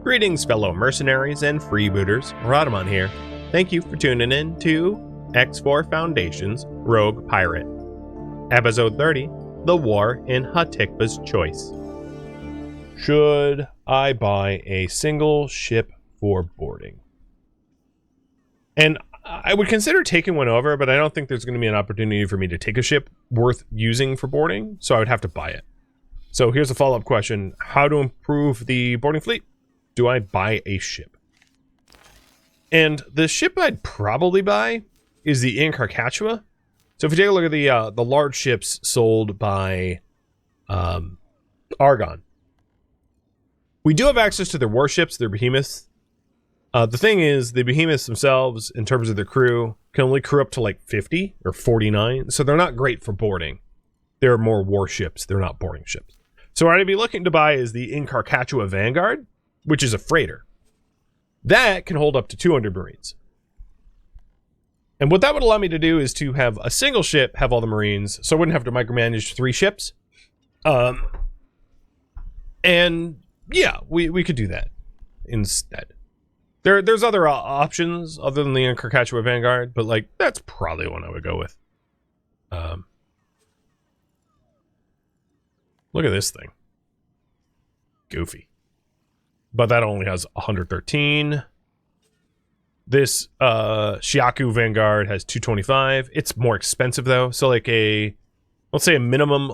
Greetings, fellow mercenaries and freebooters. Rhadamant here. Thank you for tuning in to X4 Foundation's Rogue Pirate. Episode 30, The War in Hatikvah's Choice. Should I buy a single ship for boarding? And I would consider taking one over, but I don't think there's going to be an opportunity for me to take a ship worth using for boarding, so I would have to buy it. So here's a follow-up question. How to improve the boarding fleet? Do I buy a ship? And the ship I'd probably buy is the Hatikvah. So if you take a look at the large ships sold by Argon, we do have access to their warships, their behemoths. The thing is, the behemoths themselves, in terms of their crew, can only crew up to like 50 or 49, so they're not great for boarding. They're more warships, they're not boarding ships. So what I'd be looking to buy is the Hatikvah Vanguard, which is a freighter. That can hold up to 200 Marines. And what that would allow me to do is to have a single ship have all the Marines, so I wouldn't have to micromanage 3 ships. And yeah, we could do that instead. There's other options other than the Hatikvah Vanguard, but like that's probably one I would go with. Look at this thing. Goofy. But that only has 113. This Shiaku Vanguard has 225. It's more expensive though. So like let's say a minimum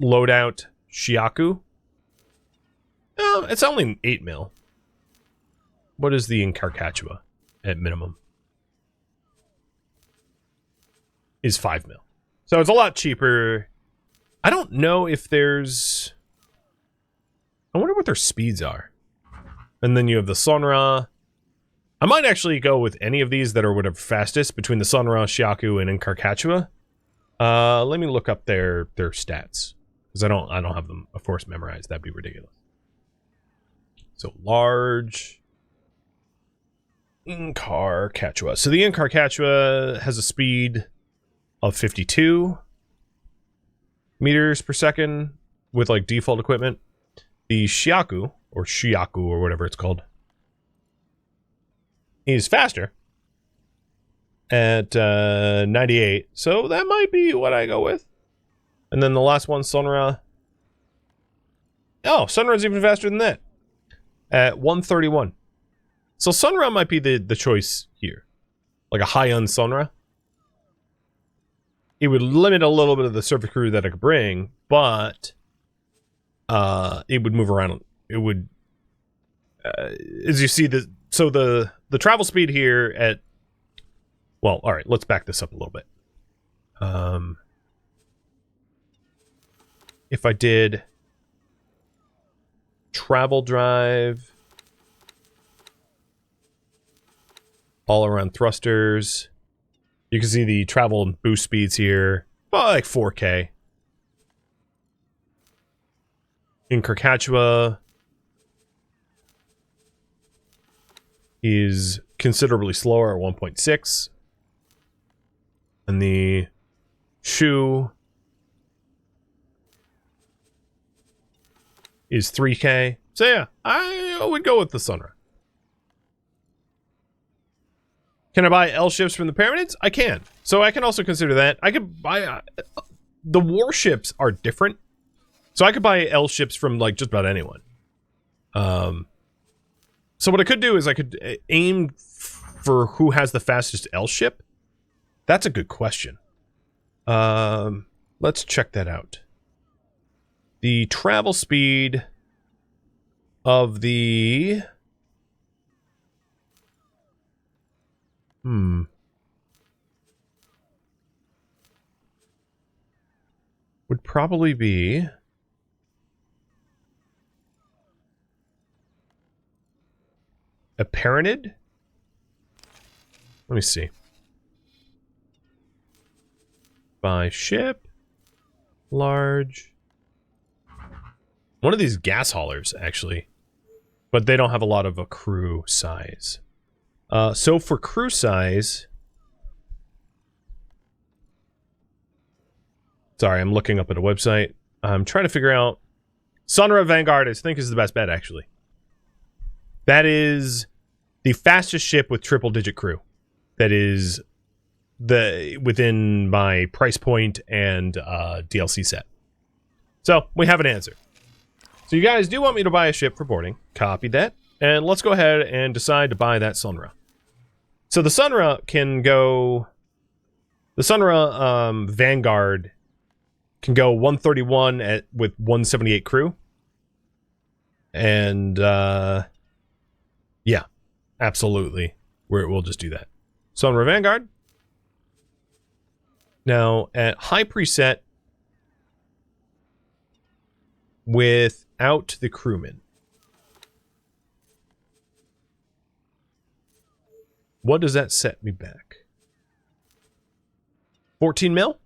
loadout Shiaku. It's only 8 mil. What is the Hatikvah at minimum? Is 5 mil. So it's a lot cheaper. I don't know if there's... I wonder what their speeds are. And then you have the Sunra. I might actually go with any of these that are whatever fastest between the Sunra, Shiaku, and Hatikvah. Let me look up their stats. Because I don't have them, of course, memorized. That'd be ridiculous. So large... Hatikvah. So the Hatikvah has a speed of 52 meters per second with like default equipment. The Shiaku, or Shiaku, or whatever it's called, is faster at 98. So that might be what I go with. And then the last one, Sunra. Oh, Sunra's even faster than that at 131. So Sunra might be the choice here. Like a high-end Sunra. It would limit a little bit of the surface crew that I could bring, but it would move around. It would, as you see, the travel speed here at, well, all right, let's back this up a little bit. If I did travel drive, all around thrusters, you can see the travel and boost speeds here, about like 4K. In Hatikvah is considerably slower at 1.6. And the Shu is 3K. So yeah, I would go with the Sunra. Can I buy L ships from the Pyramids? I can. So I can also consider that. I could buy... the warships are different. So I could buy L ships from like just about anyone. So what I could do is I could aim for who has the fastest L ship. That's a good question. Let's check that out. The travel speed of the... would probably be... a Pyramid? Let me see. By ship. Large. One of these gas haulers, actually. But they don't have a lot of a crew size. So for crew size... Sorry, I'm looking up at a website. I'm trying to figure out... Sunra Vanguard, I think, is the best bet, actually. That is the fastest ship with triple-digit crew. That is within my price point and DLC set. So, we have an answer. So you guys do want me to buy a ship for boarding. Copy that. And let's go ahead and decide to buy that Sunra. So the Sunra can go... The Sunra Vanguard can go 131 with 178 crew. And, yeah. Absolutely. We'll just do that. Sunra Vanguard. Now, at high preset... without the crewman. What does that set me back? 14 mil?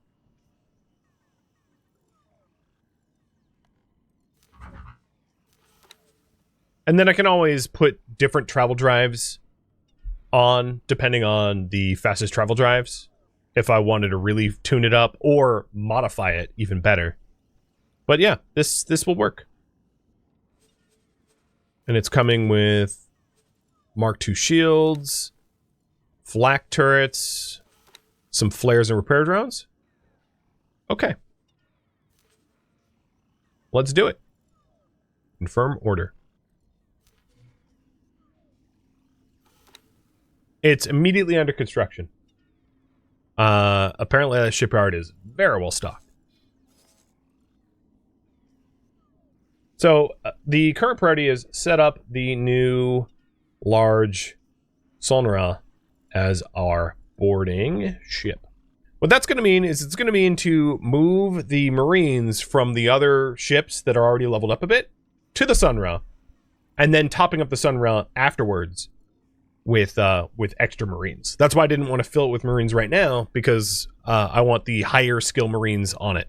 And then I can always put different travel drives on, depending on the fastest travel drives, if I wanted to really tune it up or modify it even better. But yeah, this will work. And it's coming with Mark II shields, flak turrets, some flares and repair drones. Okay. Let's do it. Confirm order. It's immediately under construction. Apparently that shipyard is very well stocked. So, the current priority is set up the new large Sunra as our boarding ship. What that's going to mean is it's going to mean to move the Marines from the other ships that are already leveled up a bit to the Sunra, and then topping up the Sunra afterwards with extra Marines. That's why I didn't want to fill it with Marines right now, because I want the higher skill Marines on it.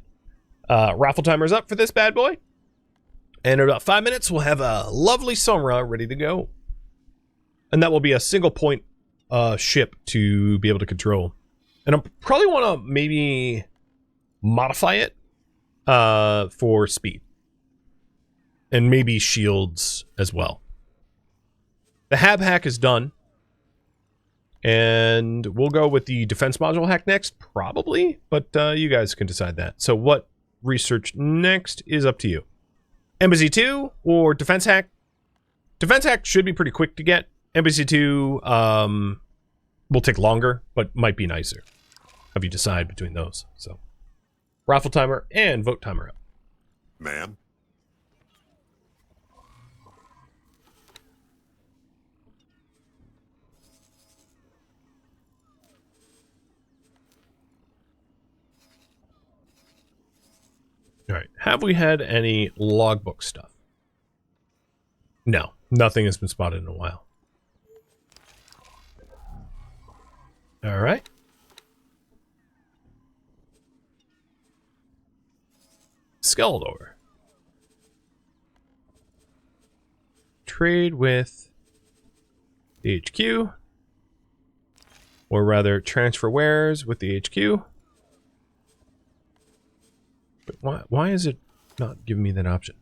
Raffle timer's up for this bad boy. And in about 5 minutes, we'll have a lovely Sunra ready to go. And that will be a single point ship to be able to control. And I probably want to maybe modify it for speed. And maybe shields as well. The hab hack is done. And we'll go with the defense module hack next, probably. But you guys can decide that. So what research next is up to you. Embassy 2 or defense hack? Defense hack should be pretty quick to get. Embassy 2 will take longer, but might be nicer. Have you decide between those? So, raffle timer and vote timer up. Ma'am. All right. Have we had any logbook stuff? No. Nothing has been spotted in a while. All right. Skeletor. Trade with the HQ. Or rather, transfer wares with the HQ. But why is it not giving me that option?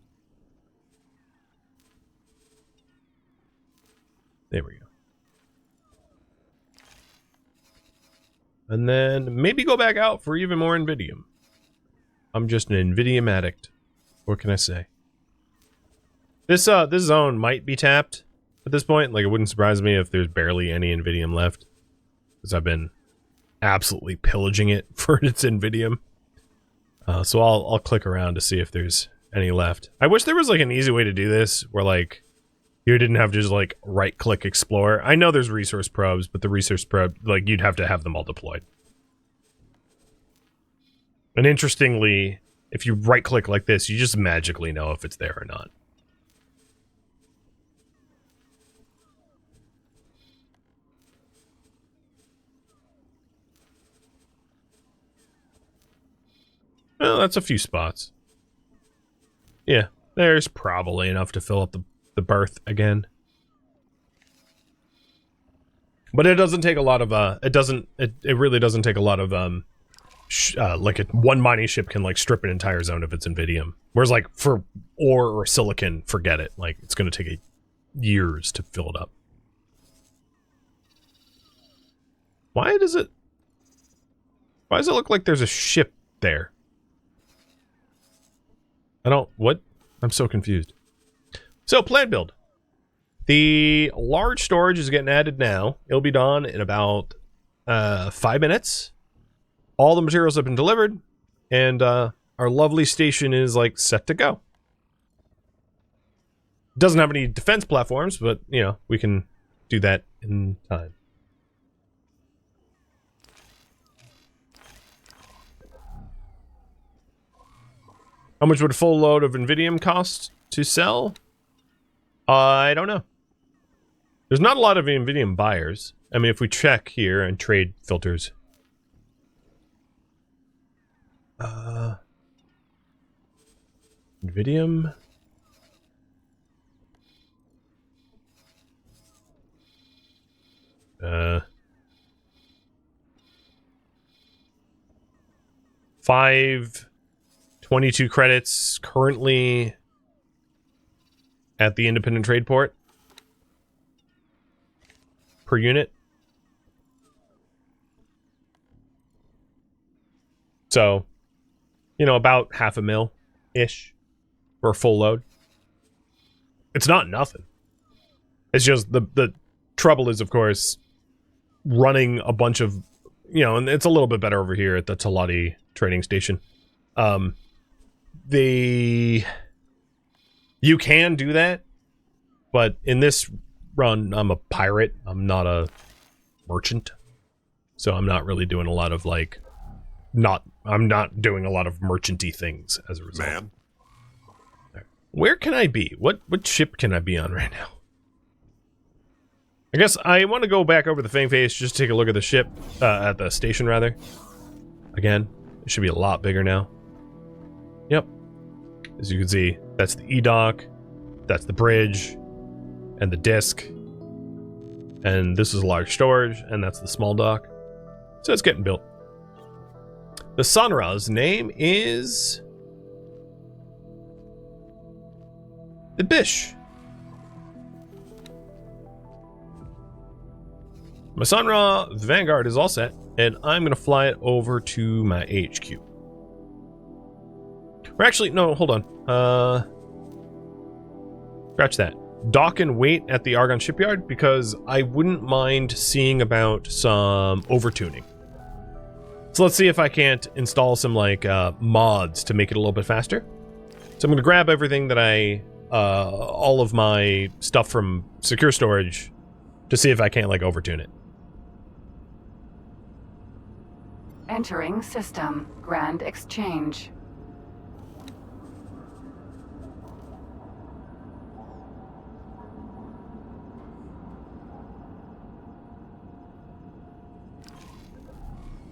There we go. And then maybe go back out for even more Nvidium. I'm just an Nvidium addict. What can I say? This zone might be tapped at this point. Like, it wouldn't surprise me if there's barely any Nvidium left, because I've been absolutely pillaging it for its Nvidium. So I'll click around to see if there's any left. I wish there was like an easy way to do this where like you didn't have to just like right click explore. I know there's resource probes, but the resource probe, like, you'd have to have them all deployed. And interestingly, if you right click like this, you just magically know if it's there or not. Well, that's a few spots. Yeah, there's probably enough to fill up the berth again. But it doesn't take a lot of, it really doesn't take a lot of, like, one mining ship can, like, strip an entire zone if it's Nvidium. Whereas, like, for ore or silicon, forget it. Like, it's gonna take a years to fill it up. Why does it look like there's a ship there? What? I'm so confused. So, plan build. The large storage is getting added now. It'll be done in about 5 minutes. All the materials have been delivered, and our lovely station is like set to go. Doesn't have any defense platforms, but you know, we can do that in time. How much would a full load of Nvidium cost to sell? I don't know. There's not a lot of Nvidium buyers. I mean, if we check here and trade filters. Nvidium. Five 22 credits currently at the independent trade port per unit. So, you know, about $500,000-ish for a full load. It's not nothing. It's just the trouble is, of course, running a bunch of, you know, and it's a little bit better over here at the Talati trading station. You can do that, but in this run, I'm a pirate. I'm not a merchant. So I'm not really doing a lot of, like, I'm not doing a lot of merchanty things as a result. Man. Where can I be? What ship can I be on right now? I guess I want to go back over the Fang Face, just take a look at the ship, at the station, rather. Again, it should be a lot bigger now. Yep. As you can see, that's the E-dock, that's the bridge, and the disc. And this is large storage, and that's the small dock. So it's getting built. The Sunra's name is the Bish. My Sunra Vanguard is all set, and I'm going to fly it over to my HQ. Or actually, no, hold on. Scratch that. Dock and wait at the Argon shipyard, because I wouldn't mind seeing about some overtuning. So let's see if I can't install some, like, mods to make it a little bit faster. So I'm going to grab everything that all of my stuff from secure storage to see if I can't, like, overtune it. Entering system. Grand exchange.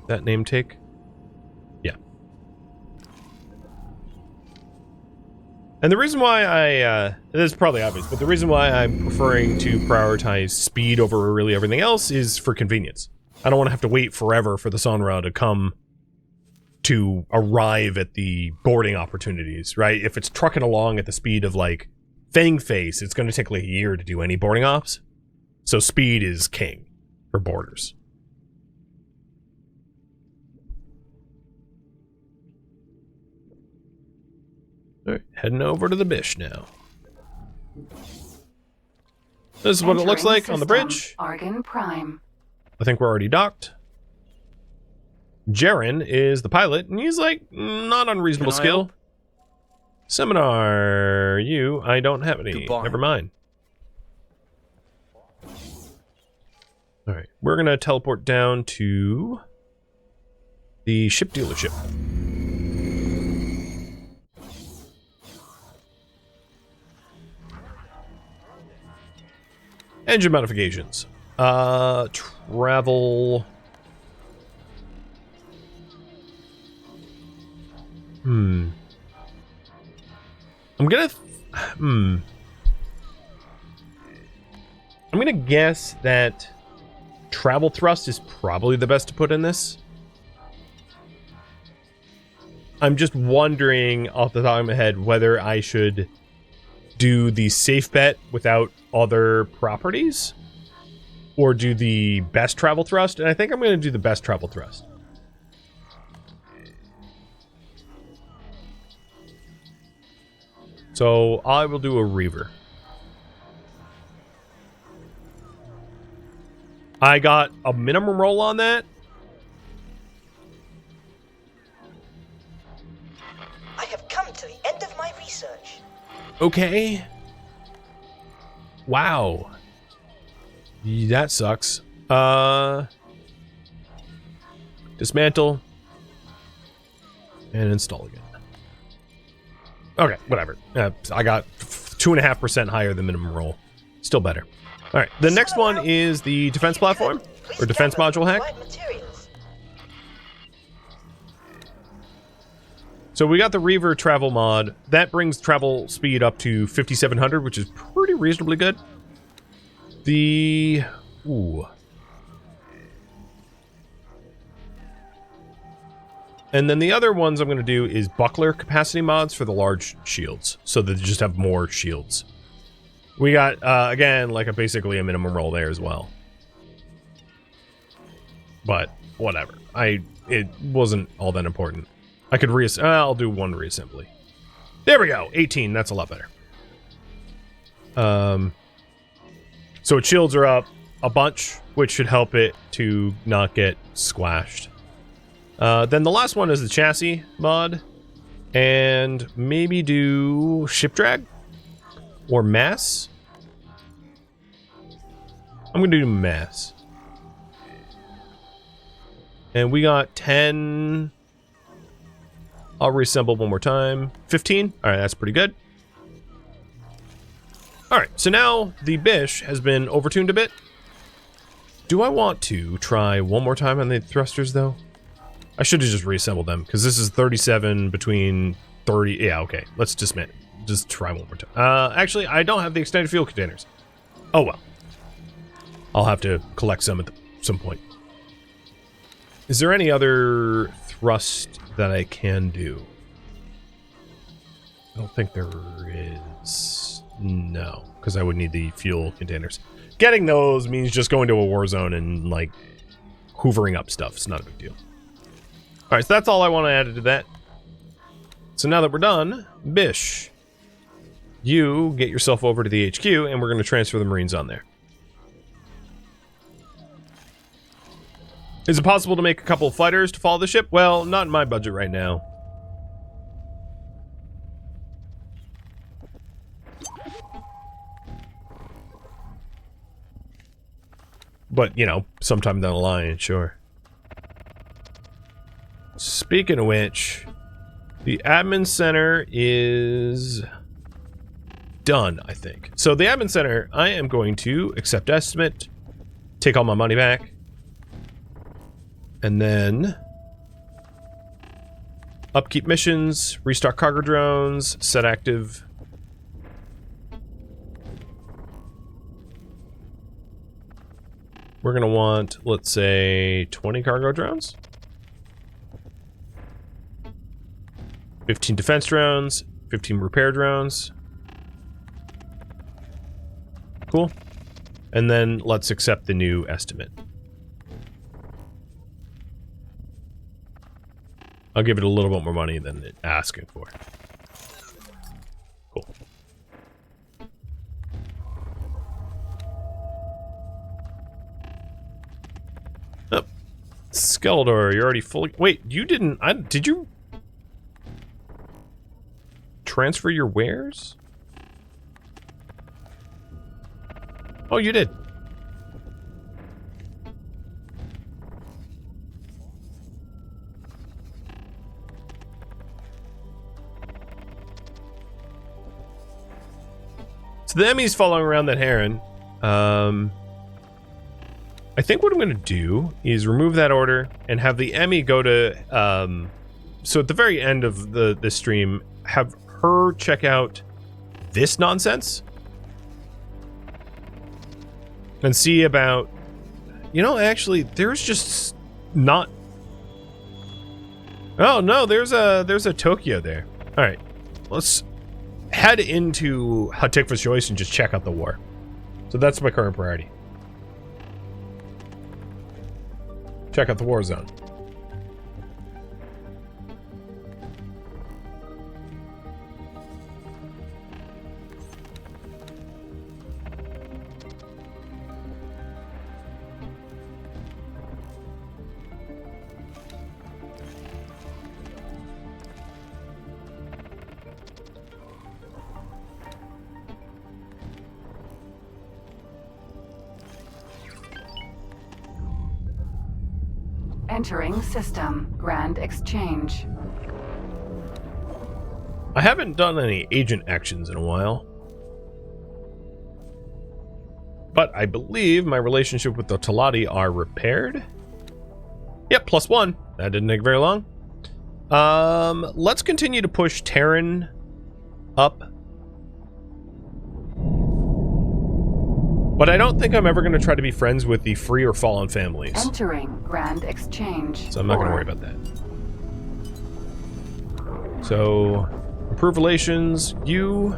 That name take? Yeah. And the reason why this is probably obvious, but the reason why I'm preferring to prioritize speed over really everything else is for convenience. I don't want to have to wait forever for the Sunra to arrive at the boarding opportunities, right? If it's trucking along at the speed of, like, Fang Face, it's going to take like a year to do any boarding ops. So speed is king for boarders. Alright, heading over to the Bish now. This is what it looks like on the bridge. Argon Prime. I think we're already docked. Jaren is the pilot, and he's, like, not unreasonable skill. Seminar, I don't have any. Goodbye. Never mind. Alright, we're gonna teleport down to the ship dealership. Engine modifications. Travel. I'm gonna guess that travel thrust is probably the best to put in this. I'm just wondering off the top of my head whether I should do the safe bet without other properties, or do the best travel thrust, and I think I'm going to do the best travel thrust. So I will do a Reaver. I got a minimum roll on that. I have come to the end of my research. Okay. Wow. That sucks. Dismantle. And install again. Okay, whatever. I got 2.5% higher than minimum roll. Still better. Alright, the next one is the defense platform, or defense module hack. So we got the Reaver travel mod. That brings travel speed up to 5,700, which is pretty reasonably good. The... Ooh. And then the other ones I'm going to do is buckler capacity mods for the large shields, so that they just have more shields. We got, again, like basically a minimum roll there as well. But, whatever. It wasn't all that important. I could I'll do one reassembly. There we go! 18, that's a lot better. So its shields are up a bunch, which should help it to not get squashed. Then the last one is the chassis mod. And maybe do ship drag? Or mass? I'm gonna do mass. And we got 10. I'll reassemble one more time. 15? Alright, that's pretty good. Alright, so now the Bish has been overtuned a bit. Do I want to try one more time on the thrusters, though? I should have just reassembled them, because this is 37 between 30... Yeah, okay. Let's just try one more time. Actually, I don't have the extended fuel containers. Oh, well. I'll have to collect some at some point. Is there any other thrust that I can do? I don't think there is. No, because I would need the fuel containers. Getting those means just going to a war zone and, like, hoovering up stuff. It's not a big deal. Alright, so that's all I want to add to that. So now that we're done, Bish, you get yourself over to the HQ, and we're going to transfer the Marines on there. Is it possible to make a couple of fighters to follow the ship? Well, not in my budget right now. But, you know, sometime down the line, sure. Speaking of which, the admin center is done, I think. So the admin center, I am going to accept estimate, take all my money back, and then upkeep missions, restart cargo drones, set active. We're gonna want, let's say, 20 cargo drones, 15 defense drones, 15 repair drones. Cool. And then let's accept the new estimate. I'll give it a little bit more money than it's asking for. Cool. Oh. Skeletor, you're already fully... Wait, you didn't... did you... transfer your wares? Oh, you did. So the Emmy's following around that heron. I think what I'm going to do is remove that order and have the Emmy go to... so at the very end of the stream, have her check out this nonsense and see about, you know, actually there's just not... Oh no, there's a Tokyo there. All right, let's head into Hatikvah's choice and just check out the war. So that's my current priority. Check out the war zone. Entering system. Grand exchange. I haven't done any agent actions in a while. But I believe my relationship with the Talati are repaired. Yep, +1. That didn't take very long. Let's continue to push Terran up. But I don't think I'm ever going to try to be friends with the free or fallen families. Entering Grand Exchange. So I'm not going to worry about that. So, improve relations, you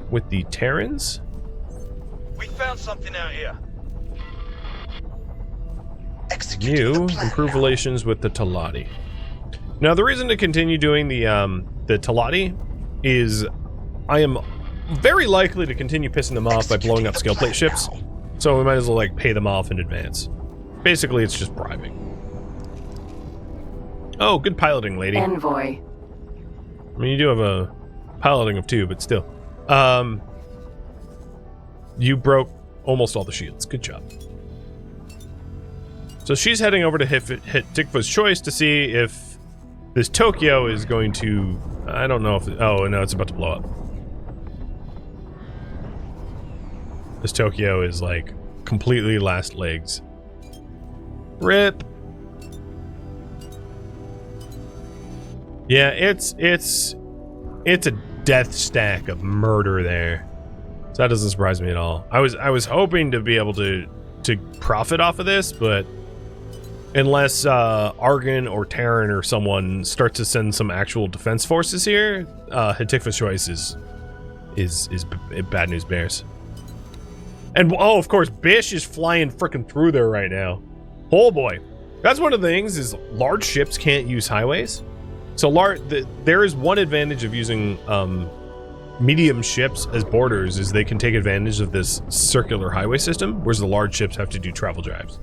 with the Terrans. We found something out here. You improve relations with the Talati. Now, the reason to continue doing the Talati is I am very likely to continue pissing them off by blowing up skill plate ships, so we might as well like pay them off in advance. Basically, it's just bribing. Oh, good piloting, lady. Envoy. I mean, you do have a piloting of 2, but still. You broke almost all the shields. Good job. So she's heading over to Hatikvah's choice to see if this Tokyo is going to... I don't know if... Oh, no, it's about to blow up. This Tokyo is, like, completely last legs. RIP! Yeah, it's a death stack of murder there. So that doesn't surprise me at all. I was hoping to be able to profit off of this, but unless Argon or Terran or someone starts to send some actual defense forces here, Hatikvah's choice is bad news bears. And oh, of course, Bish is flying frickin' through there right now. Oh boy, that's one of the things is large ships can't use highways. So there is one advantage of using medium ships as borders is they can take advantage of this circular highway system, whereas the large ships have to do travel drives.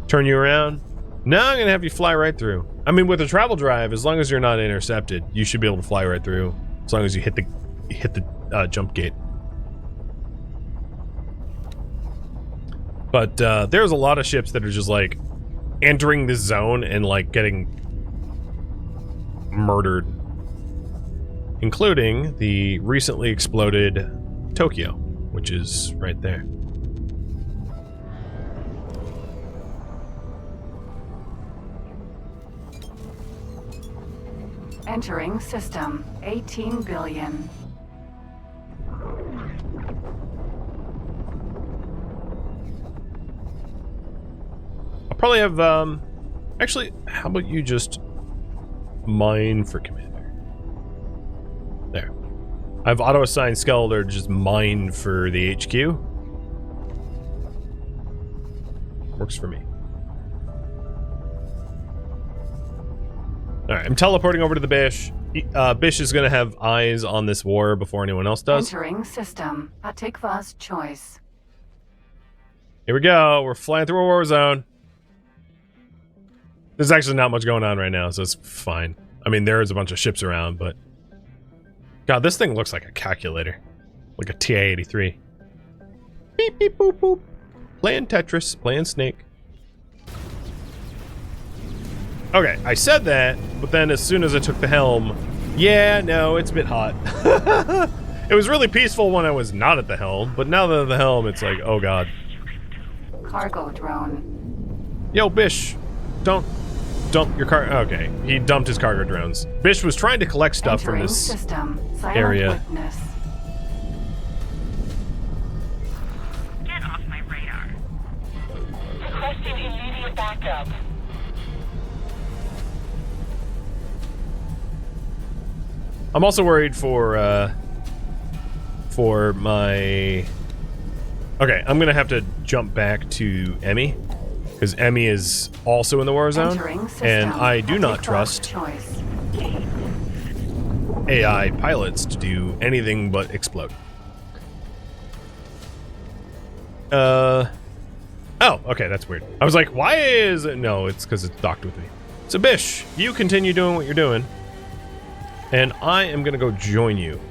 Turn you around. Now I'm gonna have you fly right through. I mean, with a travel drive, as long as you're not intercepted, you should be able to fly right through. As long as you hit the jump gate. But there's a lot of ships that are just like entering this zone and like getting murdered, including the recently exploded Tokyo, which is right there. Entering system. 18 billion. I'll probably have, actually, how about you just mine for commander? There. I've auto-assigned Skeletor to just mine for the HQ. Works for me. Alright, I'm teleporting over to the Bish. Bish is gonna have eyes on this war before anyone else does. Entering system. Hatikvah's choice. Here we go. We're flying through a war zone. There's actually not much going on right now, so it's fine. I mean, there's a bunch of ships around, but... God, this thing looks like a calculator. Like a TI-83. Beep, beep, boop, boop. Playing Tetris, playing Snake. Okay, I said that, but then as soon as I took the helm... Yeah, no, it's a bit hot. It was really peaceful when I was not at the helm, but now that I'm at the helm, it's like, oh god. Cargo drone. Yo, Bish, don't dump your car. Okay, he dumped his cargo drones. Bish was trying to collect stuff from this system. Silent area. Witness. Get off my radar. Requesting immediate backup. I'm also worried for my... Okay, I'm gonna have to jump back to Emmy, because Emmy is also in the war zone, and I do not trust AI pilots to do anything but explode. Oh, okay, that's weird. I was like, why is it? No, it's because it's docked with me. So Bish, you continue doing what you're doing, and I am gonna go join you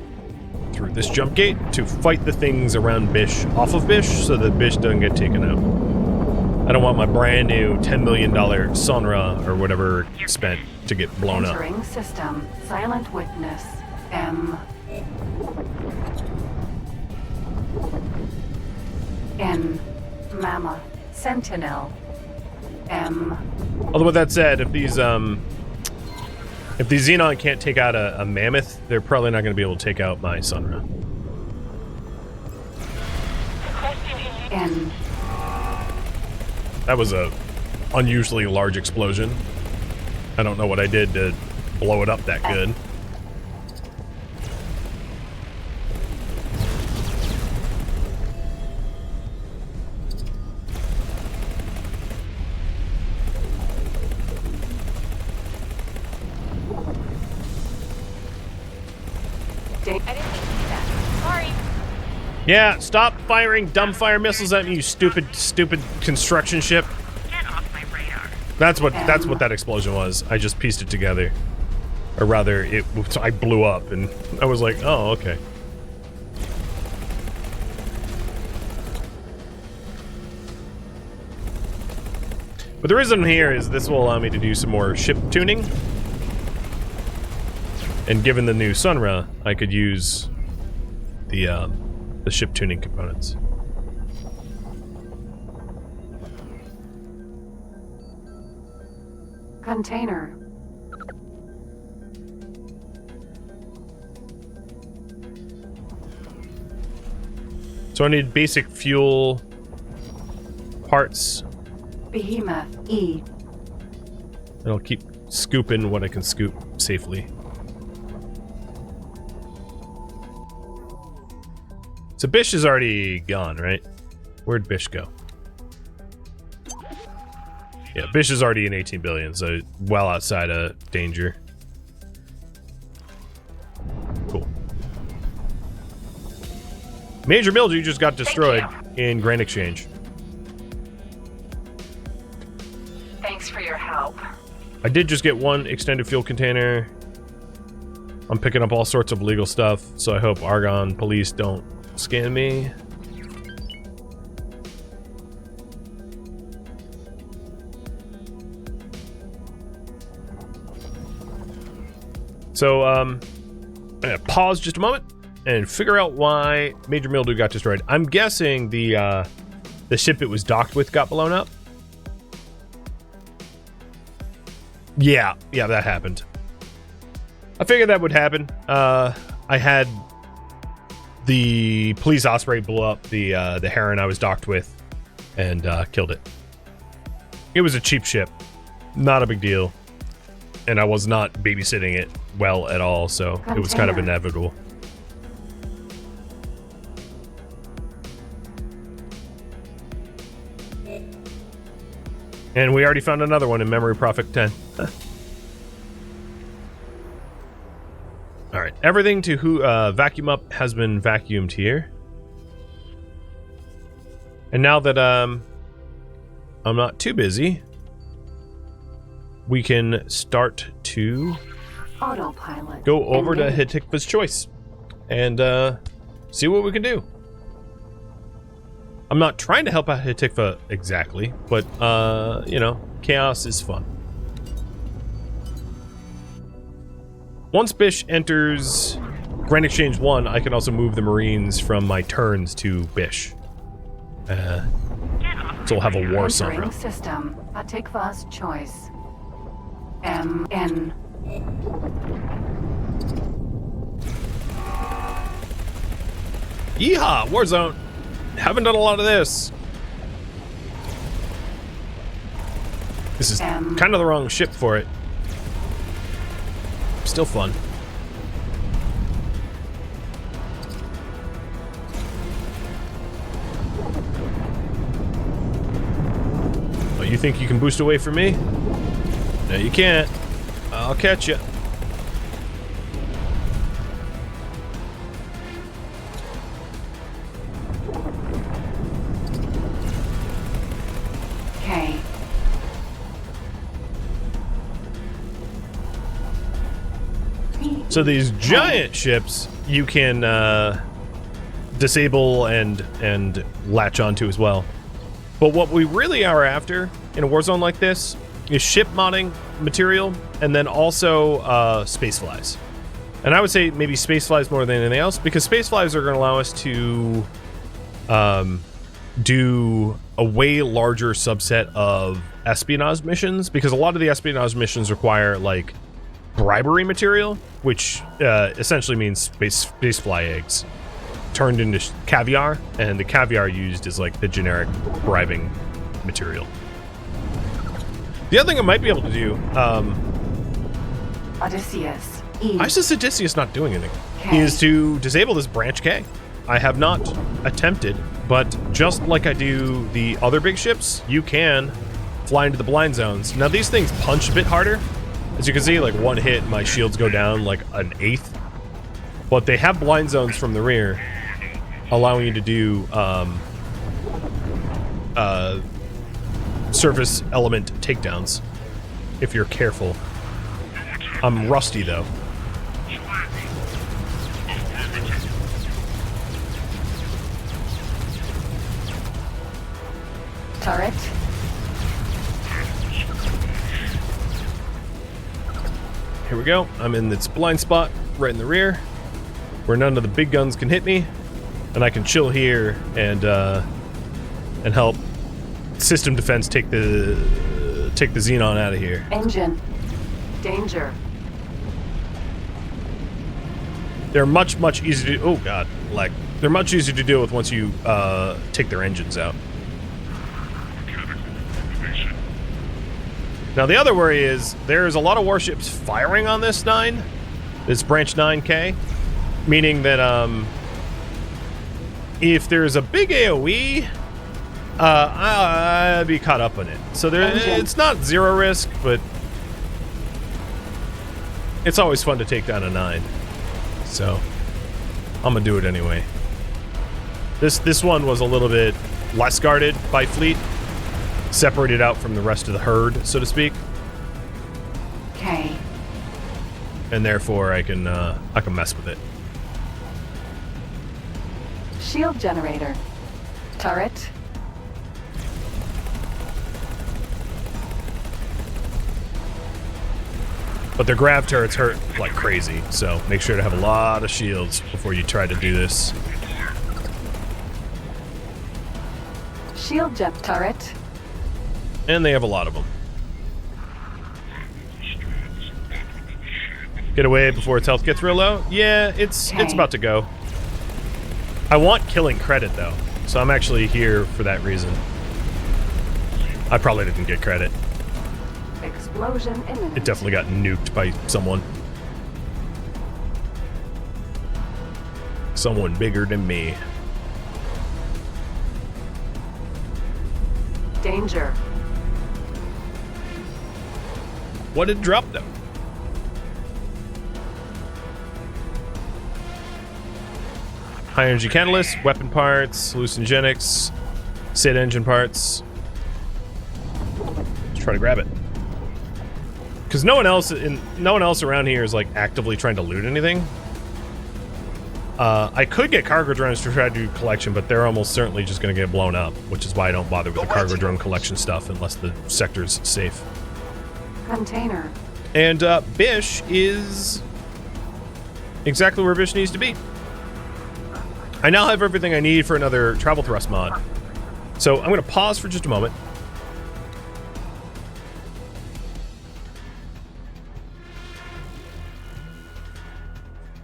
through this jump gate to fight the things around Bish off of Bish so that Bish doesn't get taken out. I don't want my brand new $10 million Sunra or whatever spent to get blown up. Entering system. Silent witness. M. N. Mammoth. Sentinel. M. Although with that said, if these Xenon can't take out a mammoth, they're probably not going to be able to take out my Sunra. N. That was a unusually large explosion. I don't know what I did to blow it up that good. I didn't mean to do that. Sorry. Yeah, stop firing dumbfire missiles at me, you stupid construction ship. Get off my radar. That's what that explosion was. I just pieced it together. Or rather, I blew up, and I was like, oh, okay. But the reason I'm here is this will allow me to do some more ship tuning. And given the new Sunra, I could use the ship tuning components. Container. So I need basic fuel parts. Behemoth. E. And I'll keep scooping what I can scoop safely. So Bish is already gone, right? Where'd Bish go? Yeah, Bish is already in 18 billion, so well outside of danger. Cool. Major Mildew just got destroyed in Grand Exchange. Thanks for your help. I did just get one extended fuel container. I'm picking up all sorts of legal stuff, so I hope Argonne police don't scan me. So, I'm gonna pause just a moment and figure out why Major Mildew got destroyed. I'm guessing the ship it was docked with got blown up. Yeah, that happened. I figured that would happen. I had the police osprey blow up the Heron I was docked with and killed it. It was a cheap ship, not a big deal, and I was not babysitting it well at all, so it was kind of inevitable. And we already found another one in Memory Prophet 10. Alright, everything to vacuum up has been vacuumed here. And now that I'm not too busy, we can start to Autopilot. go over to Hatikvah's Choice and see what we can do. I'm not trying to help out Hatikvah exactly, but you know, chaos is fun. Once Bish enters Grand Exchange 1, I can also move the Marines from my turns to Bish. So we'll have a war Sunra. System. Hatikvah's Choice. M.N. Yeehaw! Warzone! Haven't done a lot of this. This is kind of the wrong ship for it. Still fun. What, you think you can boost away from me? No, you can't. I'll catch you. Okay. So these giant ships you can disable and latch onto as well. But what we really are after in a war zone like this is ship modding material, and then also space flies. And I would say maybe space flies more than anything else, because space flies are going to allow us to do a way larger subset of espionage missions, because a lot of the espionage missions require like bribery material, which essentially means space fly eggs turned into caviar, and the caviar used is like the generic bribing material. The other thing I might be able to do, Odysseus. I just Odysseus not doing anything, K. is to disable this branch K. I have not attempted, but just like I do the other big ships, you can fly into the blind zones. Now these things punch a bit harder. As you can see, like one hit, my shields go down like an eighth. But they have blind zones from the rear, allowing you to do surface element takedowns if you're careful. I'm rusty though. Turret. Here we go. I'm in this blind spot right in the rear, where none of the big guns can hit me, and I can chill here and help system defense take the Xenon out of here. Engine. Danger. They're much easier to, oh god, like they're much easier to deal with once you take their engines out. Now the other worry is there's a lot of warships firing on this branch 9K, meaning that if there's a big AoE, I'd be caught up in it. So it's not zero risk, but it's always fun to take down a 9. So I'm gonna do it anyway. This one was a little bit less guarded by fleet, separated out from the rest of the herd, so to speak. Okay. And therefore I can mess with it. Shield generator. Turret. But their grav turrets hurt like crazy, so make sure to have a lot of shields before you try to do this. Shield jet turret. And they have a lot of them. Get away before its health gets real low? Yeah, it's about to go. I want killing credit though, so I'm actually here for that reason. I probably didn't get credit. Explosion imminent. It definitely got nuked by someone. Someone bigger than me. Danger. What did drop them? High energy catalyst, weapon parts, hallucinogenics, SID engine parts. Let's try to grab it. Because no one else around here is like actively trying to loot anything. I could get cargo drones to try to do collection, but they're almost certainly just going to get blown up, which is why I don't bother with the cargo drone collection stuff unless the sector's safe. Container. And Bish is exactly where Bish needs to be. I now have everything I need for another travel thrust mod. So I'm going to pause for just a moment.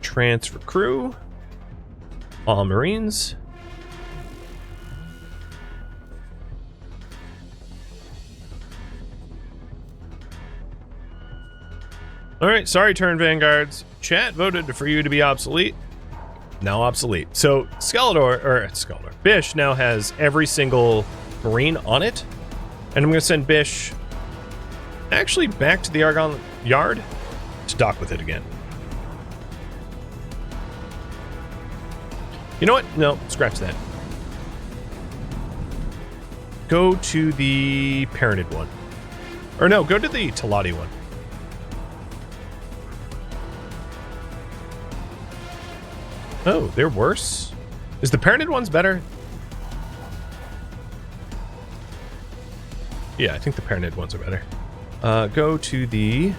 Transfer crew. All Marines. Alright, sorry turn vanguards. Chat voted for you to be obsolete. Now obsolete. So Skeletor, Bish now has every single Marine on it. And I'm going to send Bish actually back to the Argon yard to dock with it again. You know what? No, scratch that. Go to the parented one. Or no, go to the Talati one. Oh, they're worse? Is the parented one's better? Yeah, I think the parented ones are better. Go to the...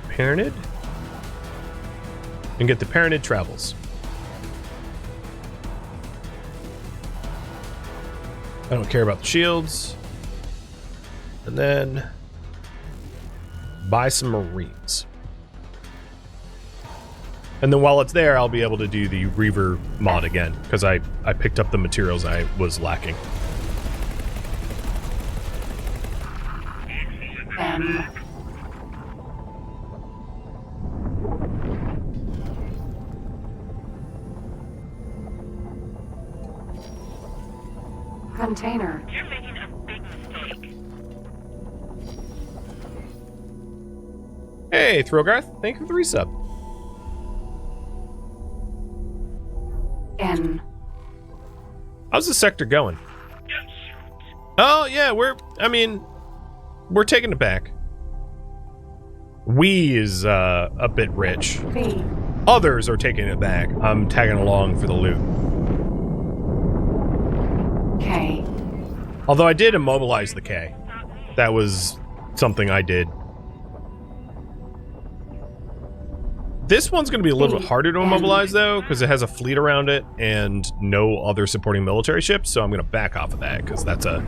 parented? And get the parented travels. I don't care about the shields. And then... buy some Marines. And then while it's there, I'll be able to do the Reaver mod again, because I picked up the materials I was lacking. Container. You're making a big mistake. Hey, Throgarth, thank you for the resub. N. How's the sector going? Oh, yeah, we're taking it back. We is a bit rich. B. Others are taking it back. I'm tagging along for the loot. K. Although I did immobilize the K. That was something I did. This one's going to be a little bit harder to immobilize, though, because it has a fleet around it and no other supporting military ships, so I'm going to back off of that, because that's a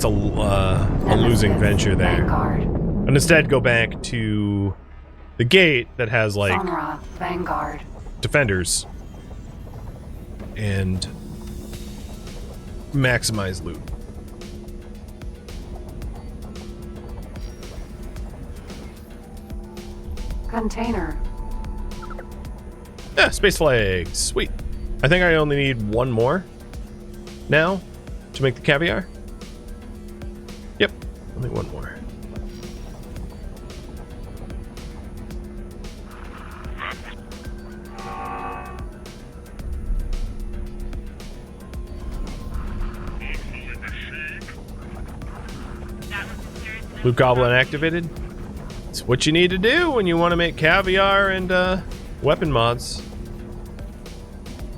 losing venture there. Vanguard. And instead go back to the gate that has, like, Sunra. Vanguard. defenders and maximize loot. Container. Yeah, space flags. Sweet. I think I only need one more now to make the caviar. Yep, only one more. Loot Goblin activated. It's what you need to do when you want to make caviar and weapon mods.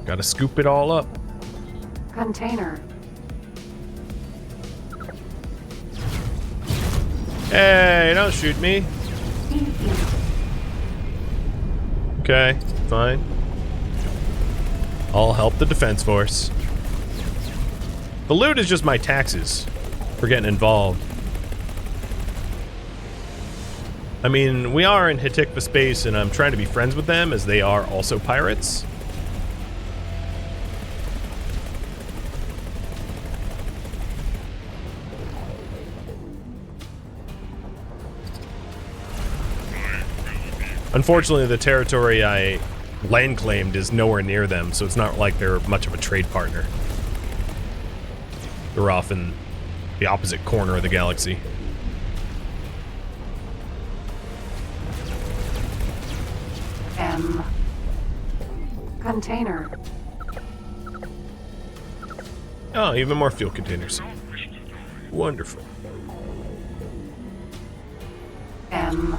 Gotta scoop it all up. Container. Hey, don't shoot me. Okay, fine. I'll help the defense force. The loot is just my taxes for getting involved. I mean, we are in Hatikvah space, and I'm trying to be friends with them, as they are also pirates. Unfortunately, the territory I land claimed is nowhere near them, so it's not like they're much of a trade partner. They're off in the opposite corner of the galaxy. M. Container. Oh, even more fuel containers. Wonderful. M.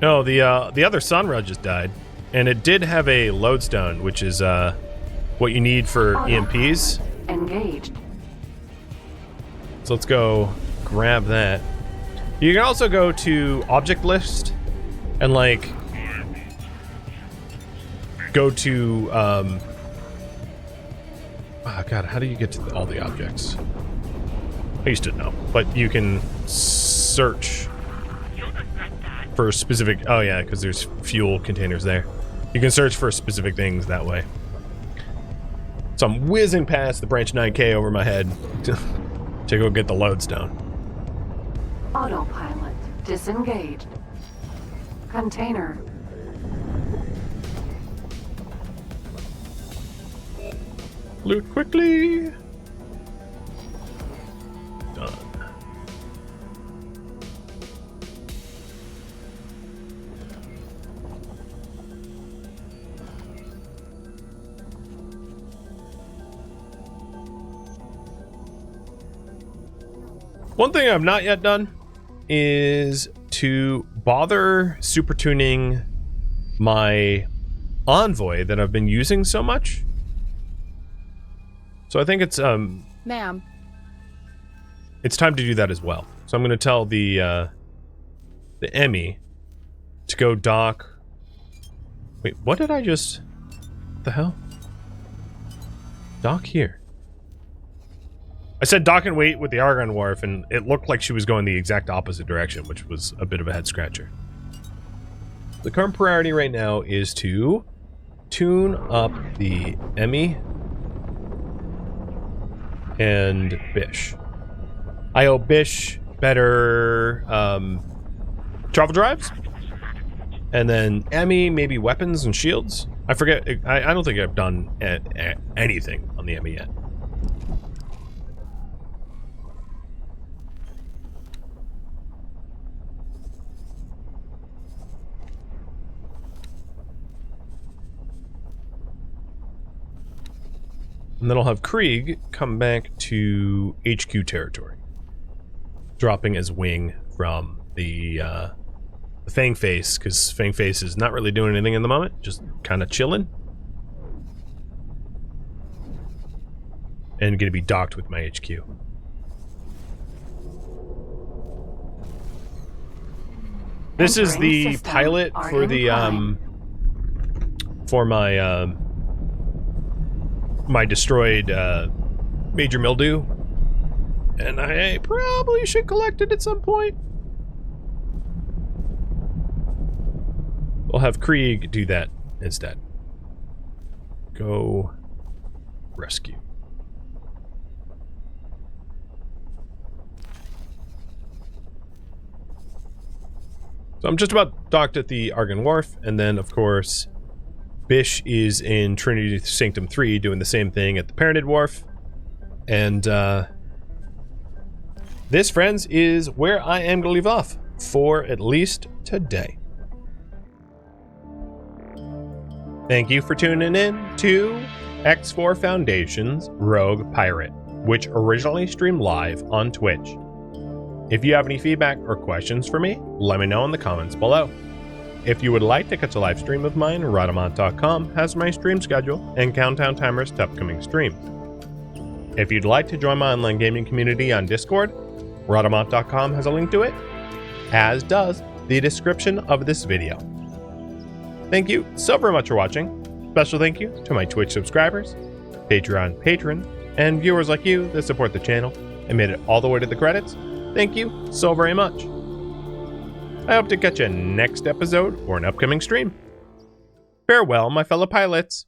No, the other Sunra just died, and it did have a lodestone, which is what you need for EMPs. Engaged. So let's go grab that. You can also go to object list and like go to oh god, how do you get to all the objects? I used to know, but you can search for specific. Oh yeah, because there's fuel containers there. You can search for specific things that way. So I'm whizzing past the branch 9K over my head to go get the lodestone. Autopilot. Disengaged. Container. Loot quickly. Done. One thing I've not yet done is to bother super tuning my Envoy that I've been using so much. So I think it's Ma'am. it's time to do that as well. So I'm going to tell the Emmy to go dock. Wait, what did I just? What the hell? Dock here. I said dock and wait with the Argon Wharf, and it looked like she was going the exact opposite direction, which was a bit of a head scratcher. The current priority right now is to tune up the Emmy and Bish. I owe Bish better travel drives, and then Emmy maybe weapons and shields. I forget. I don't think I've done anything on the Emmy yet. And then I'll have Krieg come back to HQ territory, dropping as wing from the Fang Face, because Fang Face is not really doing anything in the moment, just kind of chilling. And going to be docked with my HQ. This is the pilot for the for my my destroyed Major Mildew, and I probably should collect it at some point. We'll have Krieg do that instead. Go rescue. So I'm just about docked at the Argon Wharf, and then of course Bish is in Trinity Sanctum 3 doing the same thing at the Parented Wharf. And this, friends, is where I am going to leave off for at least today. Thank you for tuning in to X4 Foundation's Rogue Pirate, which originally streamed live on Twitch. If you have any feedback or questions for me, let me know in the comments below. If you would like to catch a live stream of mine, Rhadamant.com has my stream schedule and countdown timers to upcoming streams. If you'd like to join my online gaming community on Discord, Rhadamant.com has a link to it, as does the description of this video. Thank you so very much for watching. Special thank you to my Twitch subscribers, Patreon patrons, and viewers like you that support the channel and made it all the way to the credits. Thank you so very much. I hope to catch you next episode or an upcoming stream. Farewell, my fellow pilots.